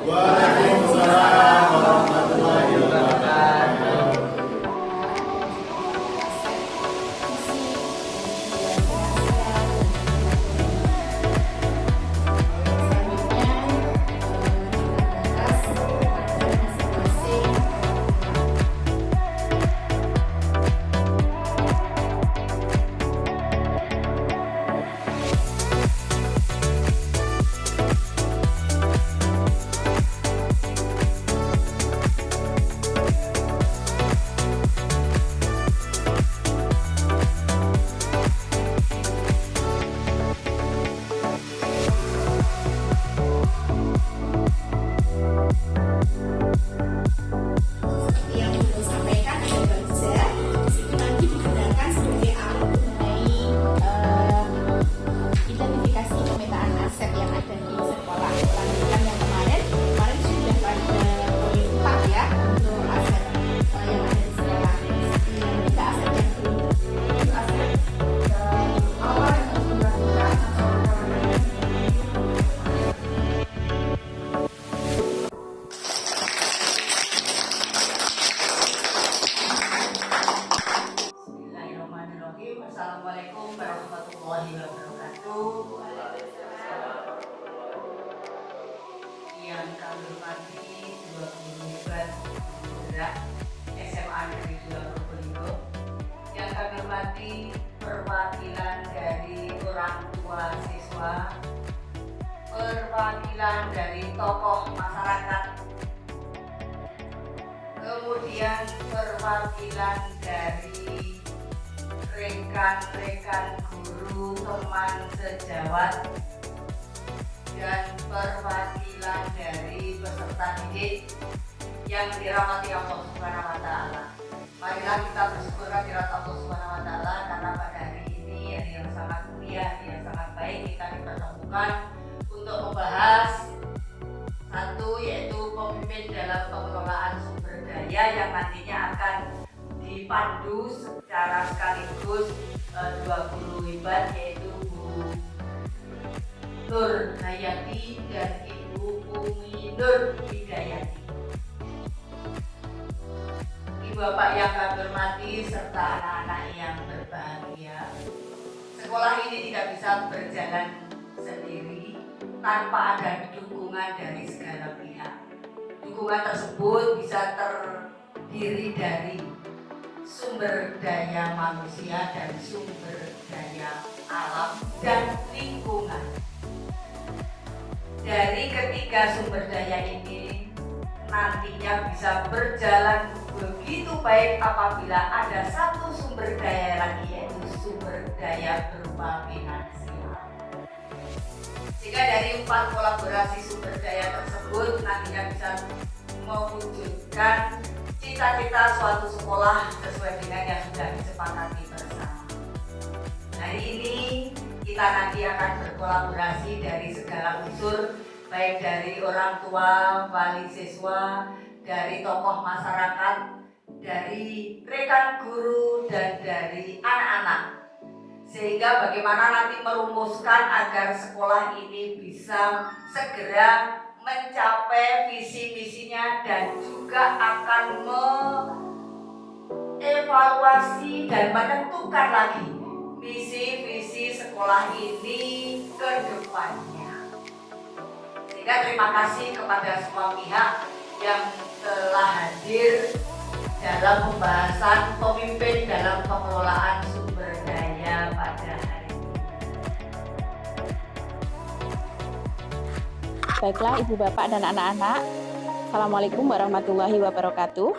Waalaikumsalam warahmatullahi wabarakatuh. Assalamualaikum warahmatullahi wabarakatuh. Yang kami hormati dua guru hebat gerak SMA Negeri 2 Probolinggo. Yang kami hormati perwakilan dari orang tua siswa, perwakilan dari tokoh masyarakat, kemudian perwakilan dari rekan-rekan guru, teman sejawat, dan perwakilan dari peserta didik yang dirahmati Allah Subhanahu wa Ta'ala. Marilah kita bersyukur kehadirat Allah Subhanahu wa Ta'ala karena pada hari ini hari yang sangat mulia, yang sangat baik kita dipertemukan untuk membahas satu, yaitu pemimpin dalam pengelolaan sumber daya yang nantinya akan dipandu secara sekaligus dua guru hebat, yaitu Bu Nur Hayati dan Ibu Umi Nur Hidayati. Ibu bapak yang kami hormati serta anak-anak yang berbahagia, sekolah ini tidak bisa berjalan sendiri tanpa ada dukungan dari segala pihak. Dukungan tersebut bisa terdiri dari sumber daya manusia dan sumber daya alam dan lingkungan. Dari ketiga sumber daya ini nantinya bisa berjalan begitu baik apabila ada satu sumber daya lagi, yaitu sumber daya berupa finansial. Jika dari 4 kolaborasi sumber daya tersebut nantinya bisa mewujudkan cita-cita suatu sekolah sesuai dengan yang sudah disepakati bersama. Hari ini kita nanti akan berkolaborasi dari segala unsur, baik dari orang tua, wali siswa, dari tokoh masyarakat, dari rekan guru, dan dari anak-anak. Sehingga bagaimana nanti merumuskan agar sekolah ini bisa segera mencapai visi-misinya dan juga akan mengevaluasi dan menentukan lagi visi-visi sekolah ini ke depannya. Sehingga terima kasih kepada semua pihak yang telah hadir dalam pembahasan pemimpin dalam pengelolaan sumber daya pada hari ini. Baiklah Ibu Bapak dan anak-anak, Assalamualaikum warahmatullahi wabarakatuh.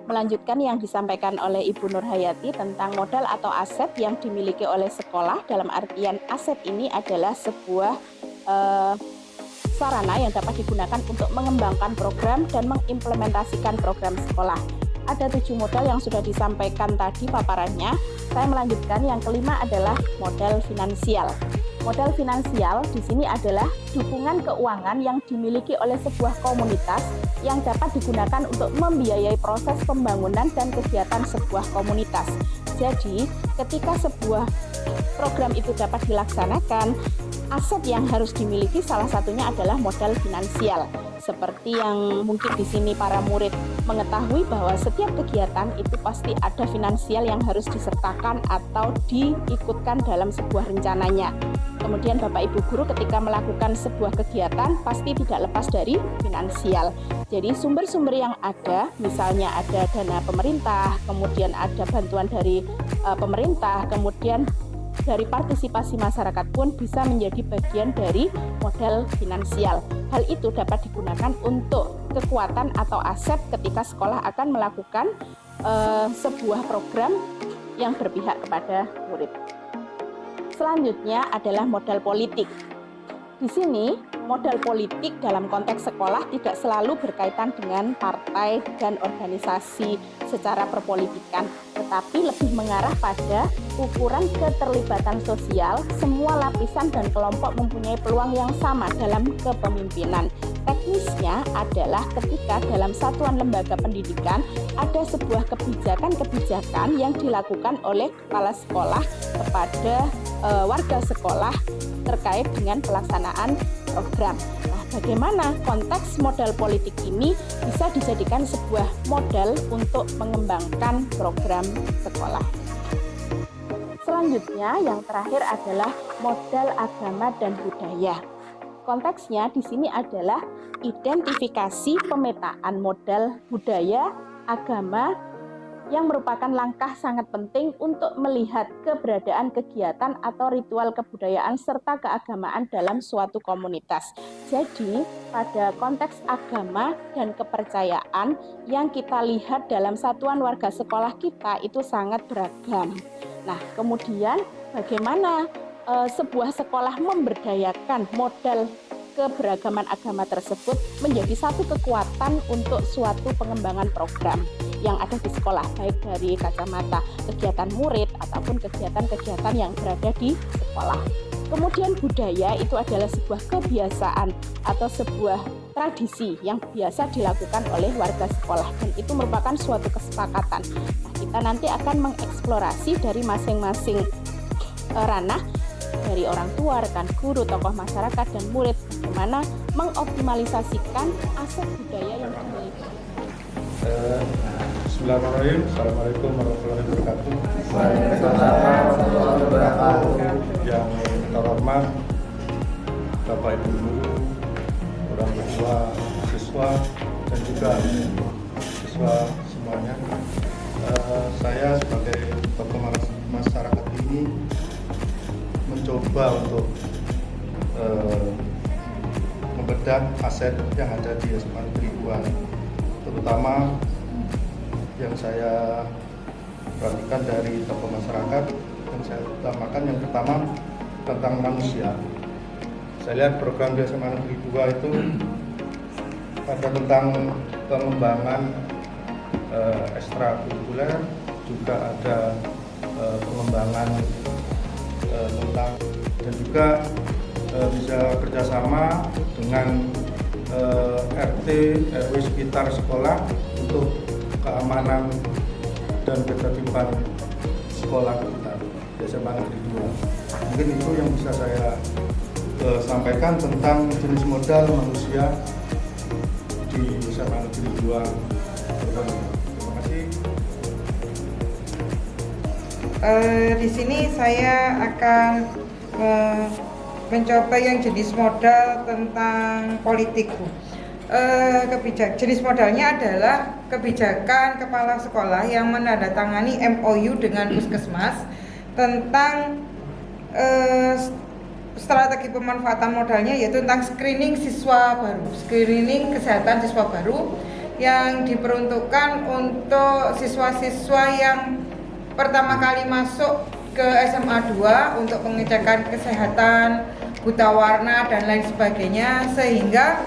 Melanjutkan yang disampaikan oleh Ibu Nur Hayati tentang modal atau aset yang dimiliki oleh sekolah. Dalam artian aset ini adalah sebuah sarana yang dapat digunakan untuk mengembangkan program dan mengimplementasikan program sekolah. Ada 7 modal yang sudah disampaikan tadi paparannya. Saya melanjutkan yang kelima adalah modal finansial. Modal finansial di sini adalah dukungan keuangan yang dimiliki oleh sebuah komunitas yang dapat digunakan untuk membiayai proses pembangunan dan kegiatan sebuah komunitas. Jadi, ketika sebuah program itu dapat dilaksanakan, Aset yang harus dimiliki salah satunya adalah modal finansial. Seperti yang mungkin di sini para murid mengetahui bahwa setiap kegiatan itu pasti ada finansial yang harus disertakan atau diikutkan dalam sebuah rencananya. Kemudian Bapak Ibu Guru ketika melakukan sebuah kegiatan pasti tidak lepas dari finansial. Jadi sumber-sumber yang ada, misalnya ada dana pemerintah, kemudian ada bantuan dari pemerintah, kemudian dari partisipasi masyarakat pun bisa menjadi bagian dari modal finansial. Hal itu dapat digunakan untuk kekuatan atau aset ketika sekolah akan melakukan sebuah program yang berpihak kepada murid. Selanjutnya adalah modal politik. Di sini, modal politik dalam konteks sekolah tidak selalu berkaitan dengan partai dan organisasi secara perpolitikan, tetapi lebih mengarah pada ukuran keterlibatan sosial. Semua lapisan dan kelompok mempunyai peluang yang sama dalam kepemimpinan. Teknisnya adalah ketika dalam satuan lembaga pendidikan ada sebuah kebijakan-kebijakan yang dilakukan oleh kepala sekolah kepada warga sekolah terkait dengan pelaksanaan program. Nah, bagaimana konteks modal politik ini bisa dijadikan sebuah modal untuk mengembangkan program sekolah. Selanjutnya, yang terakhir adalah modal agama dan budaya. Konteksnya di sini adalah identifikasi pemetaan modal budaya, agama, yang merupakan langkah sangat penting untuk melihat keberadaan kegiatan atau ritual kebudayaan serta keagamaan dalam suatu komunitas. Jadi, pada konteks agama dan kepercayaan yang kita lihat dalam satuan warga sekolah kita itu sangat beragam. Nah, kemudian bagaimana sebuah sekolah memberdayakan modal keberagaman agama tersebut menjadi satu kekuatan untuk suatu pengembangan program yang ada di sekolah, baik dari kacamata kegiatan murid ataupun kegiatan-kegiatan yang berada di sekolah. Kemudian budaya itu adalah sebuah kebiasaan atau sebuah tradisi yang biasa dilakukan oleh warga sekolah dan itu merupakan suatu kesepakatan. Nah, kita nanti akan mengeksplorasi dari masing-masing ranah, dari orang tua, rekan guru, tokoh masyarakat, dan murid, bagaimana mengoptimalisasikan aset budaya yang dimiliki. Bismillahirrahmanirrahim. Assalamualaikum warahmatullahi wabarakatuh. Waalaikumsalam warahmatullahi wabarakatuh. Yang terhormat Bapak Ibu Guru, orang tua, siswa, dan juga siswa semuanya. Saya sebagai tokoh masyarakat ini mencoba untuk membedah aset yang ada di SMA Negeri 2, terutama yang saya perhatikan dari tokoh masyarakat yang saya utamakan. Yang pertama tentang manusia. Saya lihat program di SMA Negeri 2 itu ada tentang pengembangan ekstrakurikuler, juga ada pengembangan tentang dan juga bisa kerjasama dengan RT RW sekitar sekolah untuk keamanan dan ketertiban sekolah kita di SMA Negeri 2. Mungkin itu yang bisa saya sampaikan tentang jenis modal manusia di SMA Negeri 2. Terima kasih. Di sini saya akan mencoba yang jenis modal tentang politik, Bu. Jenis modalnya adalah kebijakan kepala sekolah yang menandatangani MOU dengan Puskesmas tentang strategi pemanfaatan modalnya, yaitu tentang screening siswa baru, screening kesehatan siswa baru yang diperuntukkan untuk siswa-siswa yang pertama kali masuk ke SMA 2 untuk pengecekan kesehatan, buta warna, dan lain sebagainya, sehingga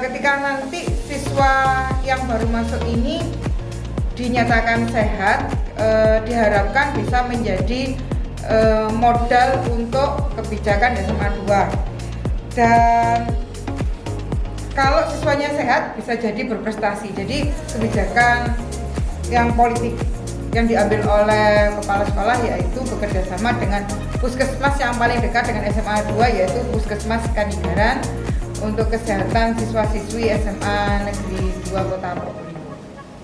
ketika nanti siswa yang baru masuk ini dinyatakan sehat, diharapkan bisa menjadi modal untuk kebijakan SMA 2. Dan kalau siswanya sehat bisa jadi berprestasi. Jadi kebijakan yang politik yang diambil oleh kepala sekolah yaitu bekerja sama dengan puskesmas yang paling dekat dengan SMA 2 yaitu Puskesmas Kanigaran untuk kesehatan siswa-siswi SMA Negeri 2 Kota Probolinggo.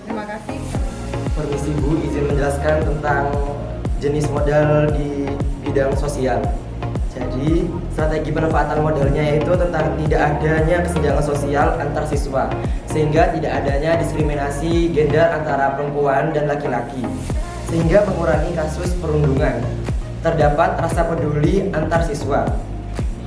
Terima kasih. Permisi Bu, izin menjelaskan tentang jenis modal di bidang sosial. Jadi, strategi pemanfaatan modalnya yaitu tentang tidak adanya kesenjangan sosial antar siswa, sehingga tidak adanya diskriminasi gender antara perempuan dan laki-laki, sehingga mengurangi kasus perundungan. Terdapat rasa peduli antar siswa.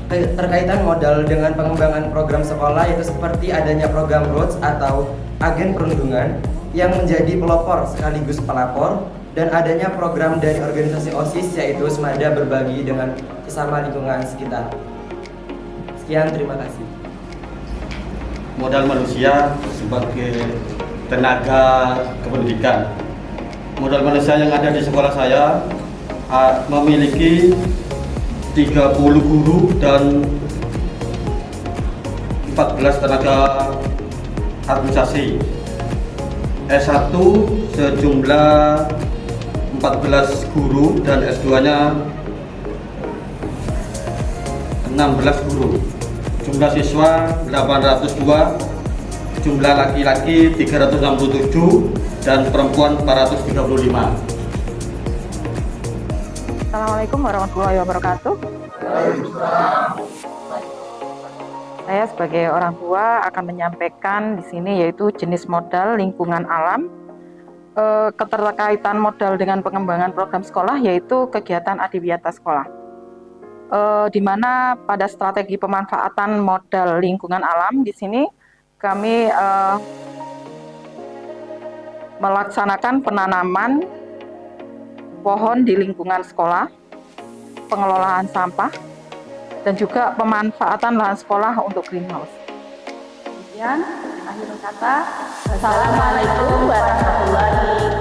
Terkaitan modal dengan pengembangan program sekolah yaitu seperti adanya program ROADS atau agen perundungan yang menjadi pelopor sekaligus pelapor, dan adanya program dari organisasi OSIS yaitu Semada berbagi dengan sesama lingkungan sekitar. Sekian, terima kasih. Modal manusia sebagai tenaga kependidikan. Modal manusia yang ada di sekolah saya memiliki 30 guru dan 14 tenaga administrasi. S1 sejumlah 14 guru dan S2-nya 16 guru. Jumlah siswa 802, jumlah laki-laki 367 dan perempuan 435. Assalamualaikum warahmatullahi wabarakatuh. Saya sebagai orang tua akan menyampaikan di sini yaitu jenis modal lingkungan alam. Keterkaitan modal dengan pengembangan program sekolah yaitu kegiatan adiwiyata sekolah, di mana pada strategi pemanfaatan modal lingkungan alam di sini kami melaksanakan penanaman pohon di lingkungan sekolah, pengelolaan sampah, dan juga pemanfaatan lahan sekolah untuk greenhouse. Kemudian, akhir kata, Wassalamualaikum warahmatullahi wabarakatuh.